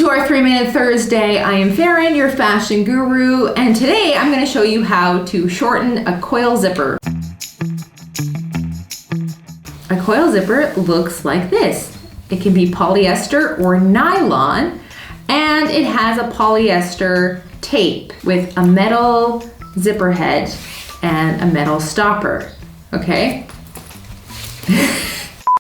our 3-Minute Thursday. I am Faren, your fashion guru, and today I'm going to show you how to shorten a coil zipper. A coil zipper looks like this. It can be polyester or nylon, and it has a polyester tape with a metal zipper head and a metal stopper, okay?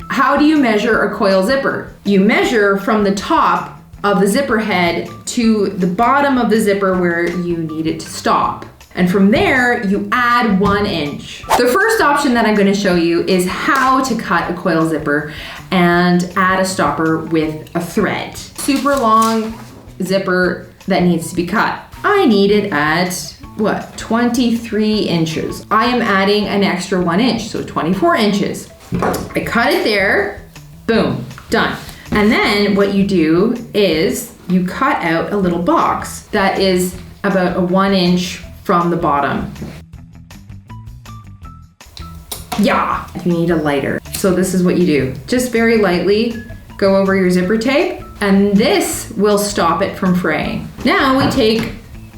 How do you measure a coil zipper? You measure from the top of the zipper head to the bottom of the zipper where you need it to stop. And from there, you add 1 inch. The first option that I'm going to show you is how to cut a coil zipper and add a stopper with a thread. Super long zipper that needs to be cut. I need it at, 23 inches. I am adding an extra 1 inch, so 24 inches. I cut it there, boom, done. And then what you do is you cut out a little box that is about a 1 inch from the bottom. Yeah, you need a lighter. So this is what you do. Just very lightly go over your zipper tape, and this will stop it from fraying. Now we take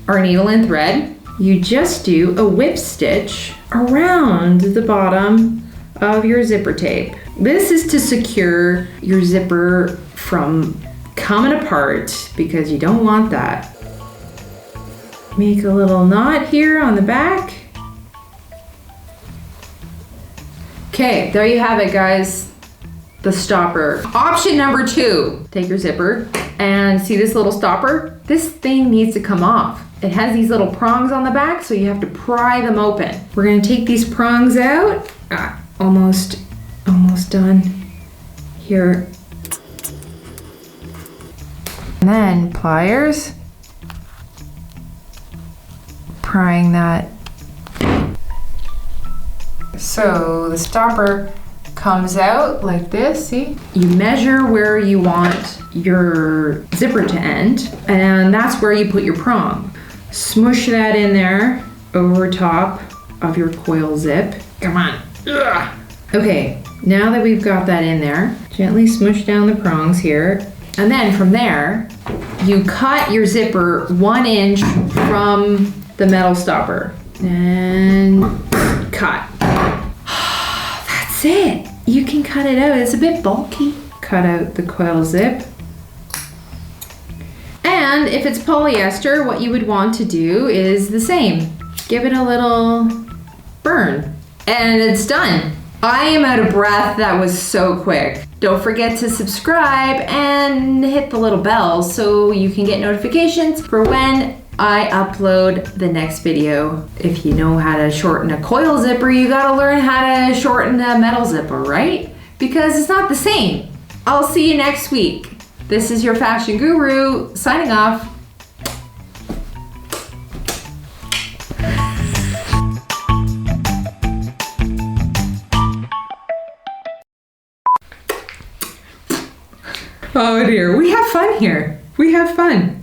our needle and thread. You just do a whip stitch around the bottom of your zipper tape. This is to secure your zipper from coming apart because you don't want that. Make a little knot here on the back. Okay, there you have it, guys. The stopper. Option number 2, take your zipper and see this little stopper? This thing needs to come off. It has these little prongs on the back, so you have to pry them open. We're gonna take these prongs out. Almost done here. And then pliers, prying that. So the stopper comes out like this, see? You measure where you want your zipper to end, and that's where you put your prong. Smush that in there over top of your coil zip. Come on. Ugh. Okay, now that we've got that in there, gently smush down the prongs here. And then from there, you cut your zipper 1 inch from the metal stopper. And cut. That's it. You can cut it out. It's a bit bulky. Cut out the coil zip. And if it's polyester, what you would want to do is the same. Give it a little burn. And it's done. I am out of breath. That was so quick. Don't forget to subscribe and hit the little bell so you can get notifications for when I upload the next video. If you know how to shorten a coil zipper, you gotta learn how to shorten a metal zipper, right? Because it's not the same. I'll see you next week. This is your fashion guru signing off. Oh dear, we have fun here. We have fun.